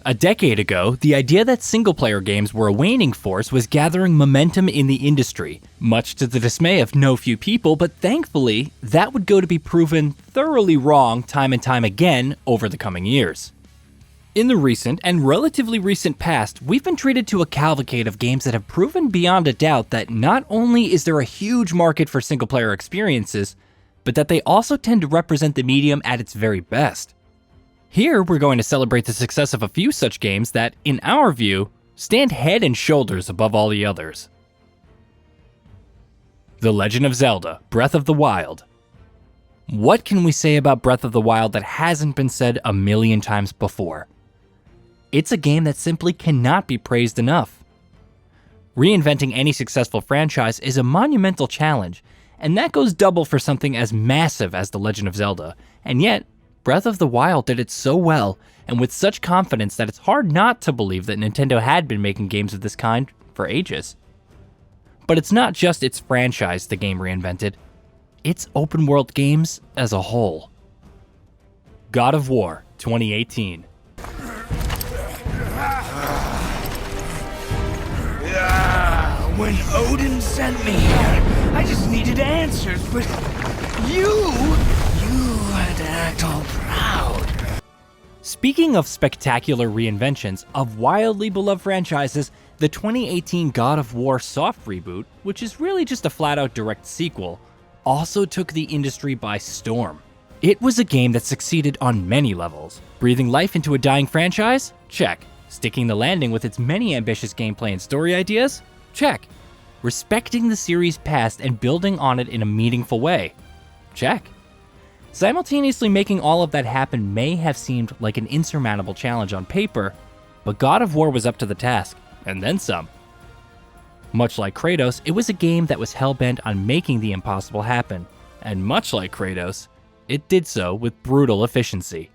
A decade ago, the idea that single-player games were a waning force was gathering momentum in the industry, much to the dismay of no few people, but thankfully, that would go to be proven thoroughly wrong time and time again over the coming years. In the recent and relatively recent past, we've been treated to a cavalcade of games that have proven beyond a doubt that not only is there a huge market for single-player experiences, but that they also tend to represent the medium at its very best. Here, we're going to celebrate the success of a few such games that, in our view, stand head and shoulders above all the others. The Legend of Zelda: Breath of the Wild. What can we say about Breath of the Wild that hasn't been said a million times before? It's a game that simply cannot be praised enough. Reinventing any successful franchise is a monumental challenge, and that goes double for something as massive as The Legend of Zelda, and yet, Breath of the Wild did it so well, and with such confidence that it's hard not to believe that Nintendo had been making games of this kind for ages. But it's not just its franchise the game reinvented, it's open world games as a whole. God of War 2018. When Odin sent me here, I just needed answers, but you had to act all proud. Speaking of spectacular reinventions of wildly beloved franchises, the 2018 God of War soft reboot, which is really just a flat-out direct sequel, also took the industry by storm. It was a game that succeeded on many levels. Breathing life into a dying franchise? Check. Sticking the landing with its many ambitious gameplay and story ideas? Check. Respecting the series' past and building on it in a meaningful way? Check. Simultaneously making all of that happen may have seemed like an insurmountable challenge on paper, but God of War was up to the task, and then some. Much like Kratos, it was a game that was hell-bent on making the impossible happen, and much like Kratos, it did so with brutal efficiency.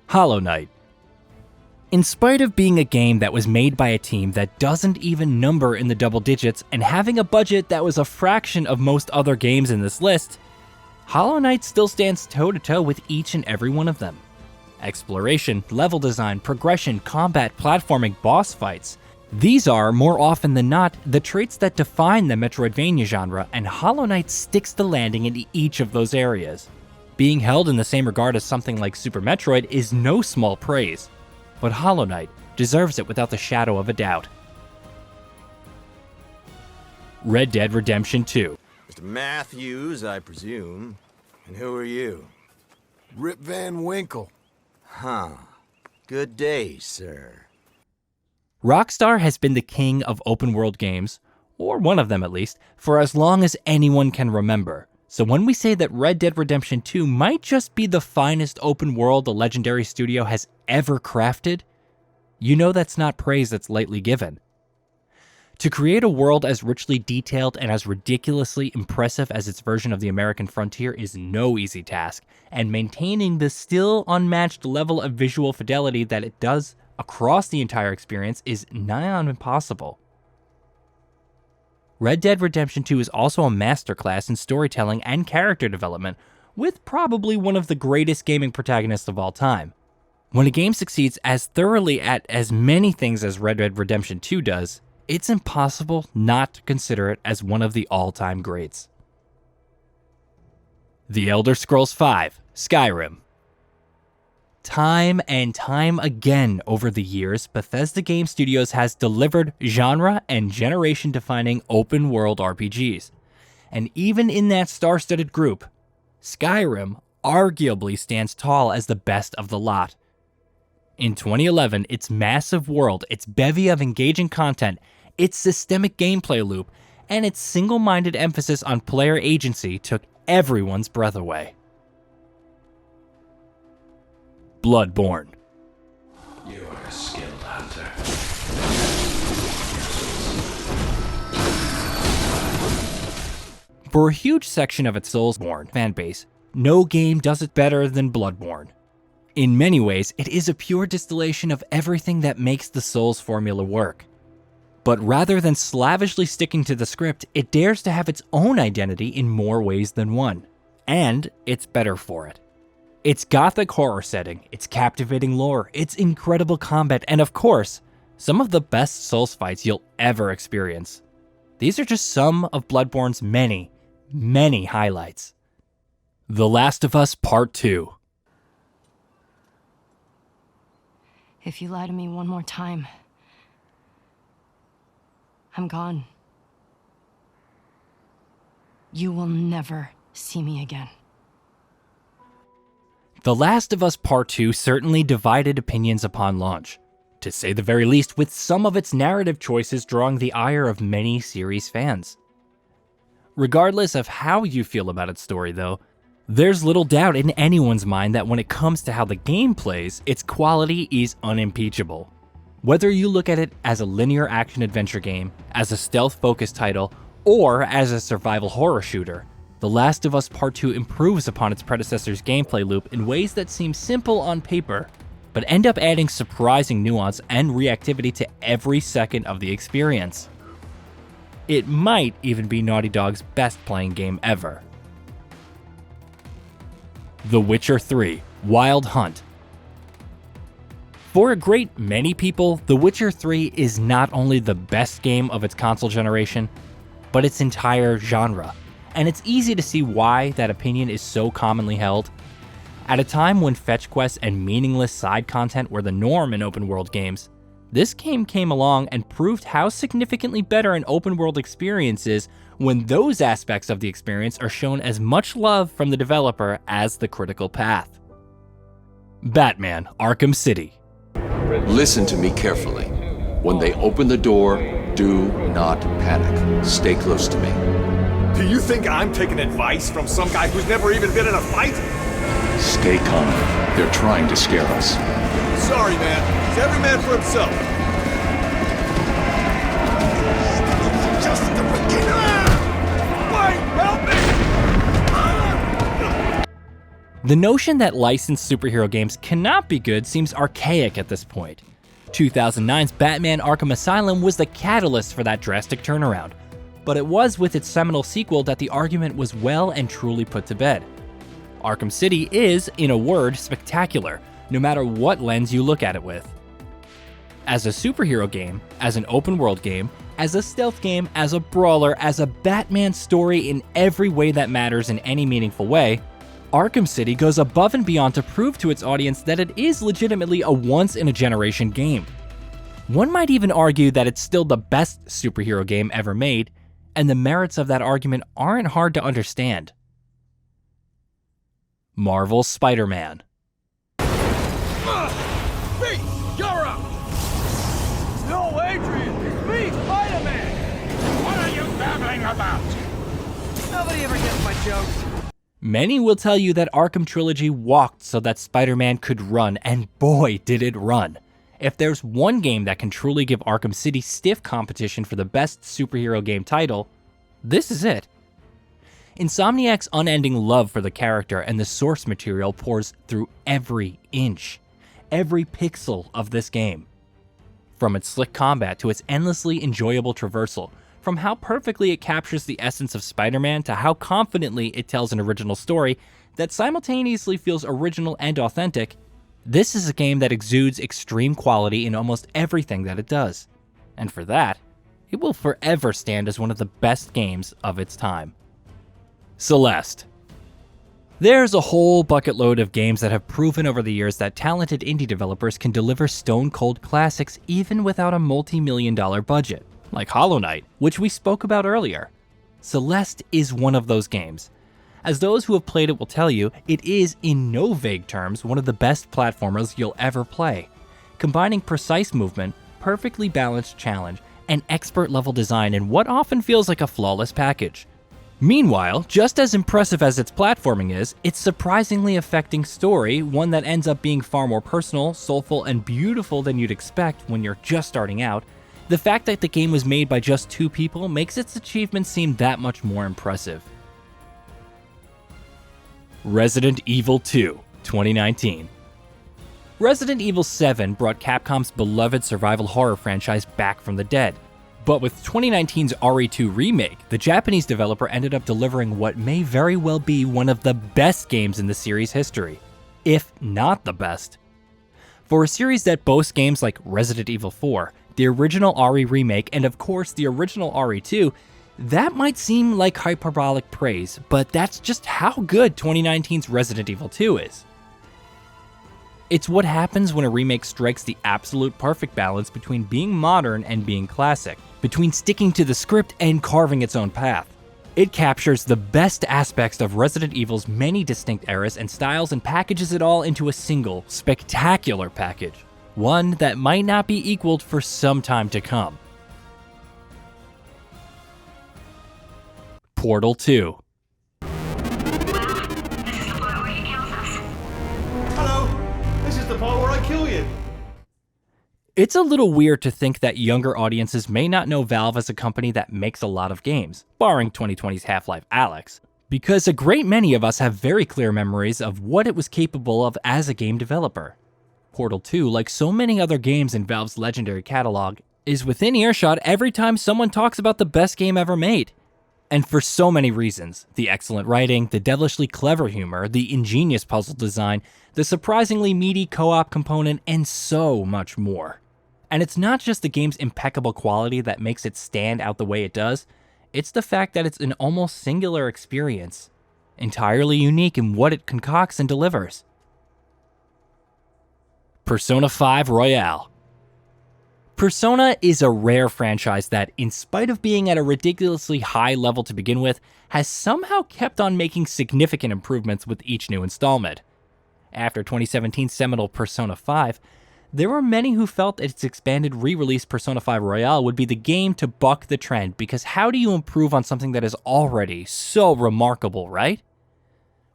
Hollow Knight. In spite of being a game that was made by a team that doesn't even number in the double digits and having a budget that was a fraction of most other games in this list, Hollow Knight still stands toe-to-toe with each and every one of them. Exploration, level design, progression, combat, platforming, boss fights. These are, more often than not, the traits that define the Metroidvania genre, and Hollow Knight sticks the landing in each of those areas. Being held in the same regard as something like Super Metroid is no small praise, but Hollow Knight deserves it without the shadow of a doubt. Red Dead Redemption 2. Mr. Matthews, I presume. And who are you? Rip Van Winkle. Huh. Good day, sir. Rockstar has been the king of open-world games, or one of them at least, for as long as anyone can remember. So when we say that Red Dead Redemption 2 might just be the finest open world the legendary studio has ever crafted, you know that's not praise that's lightly given. To create a world as richly detailed and as ridiculously impressive as its version of the American frontier is no easy task, and maintaining the still unmatched level of visual fidelity that it does across the entire experience is nigh on impossible. Red Dead Redemption 2 is also a masterclass in storytelling and character development, with probably one of the greatest gaming protagonists of all time. When a game succeeds as thoroughly at as many things as Red Dead Redemption 2 does, it's impossible not to consider it as one of the all-time greats. The Elder Scrolls V: Skyrim. Time and time again over the years, Bethesda Game Studios has delivered genre and generation-defining open-world RPGs. And even in that star-studded group, Skyrim arguably stands tall as the best of the lot. In 2011, its massive world, its bevy of engaging content, its systemic gameplay loop, and its single-minded emphasis on player agency took everyone's breath away. Bloodborne. You are a skilled hunter. For a huge section of its Soulsborne fanbase, no game does it better than Bloodborne. In many ways, it is a pure distillation of everything that makes the Souls formula work. But rather than slavishly sticking to the script, it dares to have its own identity in more ways than one. And it's better for it. Its gothic horror setting, its captivating lore, its incredible combat, and of course, some of the best Souls fights you'll ever experience. These are just some of Bloodborne's many, many highlights. The Last of Us Part 2. If you lie to me one more time, I'm gone. You will never see me again. The Last of Us Part 2 certainly divided opinions upon launch, to say the very least, with some of its narrative choices drawing the ire of many series fans. Regardless of how you feel about its story though, there's little doubt in anyone's mind that when it comes to how the game plays, its quality is unimpeachable. Whether you look at it as a linear action-adventure game, as a stealth-focused title, or as a survival horror shooter, The Last of Us Part 2 improves upon its predecessor's gameplay loop in ways that seem simple on paper, but end up adding surprising nuance and reactivity to every second of the experience. It might even be Naughty Dog's best playing game ever. The Witcher 3: Wild Hunt. For a great many people, The Witcher 3 is not only the best game of its console generation, but its entire genre, and it's easy to see why that opinion is so commonly held. At a time when fetch quests and meaningless side content were the norm in open world games, this game came along and proved how significantly better an open world experience is when those aspects of the experience are shown as much love from the developer as the critical path. Batman: Arkham City. Listen to me carefully. When they open the door, do not panic. Stay close to me. Do you think I'm taking advice from some guy who's never even been in a fight? Stay calm. They're trying to scare us. Sorry, man. It's every man for himself. Just the beginning! Wait, help me! The notion that licensed superhero games cannot be good seems archaic at this point. 2009's Batman: Arkham Asylum was the catalyst for that drastic turnaround, but it was with its seminal sequel that the argument was well and truly put to bed. Arkham City is, in a word, spectacular, no matter what lens you look at it with. As a superhero game, as an open world game, as a stealth game, as a brawler, as a Batman story in every way that matters in any meaningful way, Arkham City goes above and beyond to prove to its audience that it is legitimately a once-in-a-generation game. One might even argue that it's still the best superhero game ever made, and the merits of that argument aren't hard to understand. Marvel's Spider-Man. Me! You're up! No, Adrian! It's me, Spider-Man! What are you babbling about? Nobody ever gets my jokes. Many will tell you that Arkham Trilogy walked so that Spider-Man could run, and boy did it run. If there's one game that can truly give Arkham City stiff competition for the best superhero game title, this is it. Insomniac's unending love for the character and the source material pours through every inch, every pixel of this game. From its slick combat to its endlessly enjoyable traversal, from how perfectly it captures the essence of Spider-Man to how confidently it tells an original story that simultaneously feels original and authentic, this is a game that exudes extreme quality in almost everything that it does. And for that, it will forever stand as one of the best games of its time. Celeste. There's a whole bucket load of games that have proven over the years that talented indie developers can deliver stone-cold classics even without a multi-million-dollar budget, like Hollow Knight, which we spoke about earlier. Celeste is one of those games. As those who have played it will tell you, it is, in no vague terms, one of the best platformers you'll ever play, combining precise movement, perfectly balanced challenge, and expert-level design in what often feels like a flawless package. Meanwhile, just as impressive as its platforming is, its surprisingly affecting story, one that ends up being far more personal, soulful, and beautiful than you'd expect when you're just starting out, the fact that the game was made by just 2 people makes its achievements seem that much more impressive. Resident Evil 2, 2019. Resident Evil 7 brought Capcom's beloved survival horror franchise back from the dead. But with 2019's RE2 remake, the Japanese developer ended up delivering what may very well be one of the best games in the series' history. if not the best. For a series that boasts games like Resident Evil 4, the original RE remake, and of course the original RE2, that might seem like hyperbolic praise, but that's just how good 2019's Resident Evil 2 is. It's what happens when a remake strikes the absolute perfect balance between being modern and being classic, between sticking to the script and carving its own path. It captures the best aspects of Resident Evil's many distinct eras and styles and packages it all into a single, spectacular package. One that might not be equaled for some time to come. Portal 2. Hello, this is the part where I kill you. It's a little weird to think that younger audiences may not know Valve as a company that makes a lot of games, barring 2020's Half-Life Alyx, because a great many of us have very clear memories of what it was capable of as a game developer. Portal 2, like so many other games in Valve's legendary catalog, is within earshot every time someone talks about the best game ever made. And for so many reasons: the excellent writing, the devilishly clever humor, the ingenious puzzle design, the surprisingly meaty co-op component, and so much more. And it's not just the game's impeccable quality that makes it stand out the way it does, it's the fact that it's an almost singular experience, entirely unique in what it concocts and delivers. Persona 5 Royale. Persona is a rare franchise that, in spite of being at a ridiculously high level to begin with, has somehow kept on making significant improvements with each new installment. After 2017's seminal Persona 5, there were many who felt that its expanded re-release Persona 5 Royale would be the game to buck the trend, because how do you improve on something that is already so remarkable, right?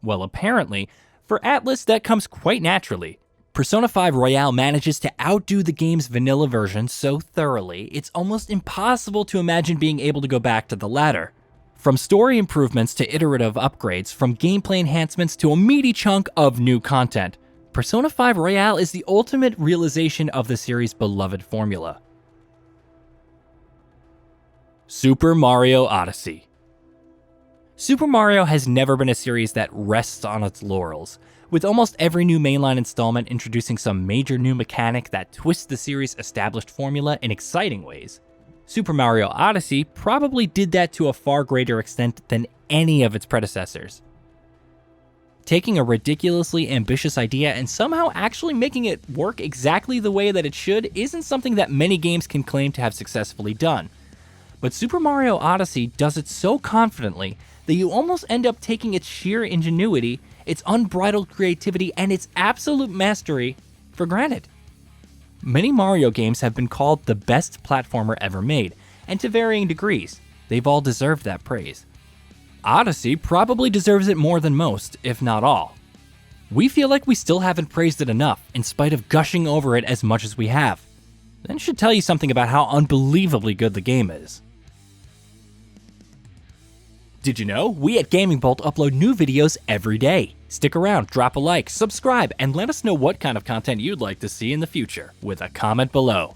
Well, apparently, for Atlus that comes quite naturally. Persona 5 Royale manages to outdo the game's vanilla version so thoroughly, it's almost impossible to imagine being able to go back to the latter. From story improvements to iterative upgrades, from gameplay enhancements to a meaty chunk of new content, Persona 5 Royale is the ultimate realization of the series' beloved formula. Super Mario Odyssey. Super Mario has never been a series that rests on its laurels, with almost every new mainline installment introducing some major new mechanic that twists the series' established formula in exciting ways. Super Mario Odyssey probably did that to a far greater extent than any of its predecessors. Taking a ridiculously ambitious idea and somehow actually making it work exactly the way that it should isn't something that many games can claim to have successfully done. But Super Mario Odyssey does it so confidently that you almost end up taking its sheer ingenuity, its unbridled creativity, and its absolute mastery for granted. Many Mario games have been called the best platformer ever made, and to varying degrees, they've all deserved that praise. Odyssey probably deserves it more than most, if not all. We feel like we still haven't praised it enough, in spite of gushing over it as much as we have. That should tell you something about how unbelievably good the game is. Did you know? We at Gaming Bolt upload new videos every day. Stick around, drop a like, subscribe, and let us know what kind of content you'd like to see in the future with a comment below.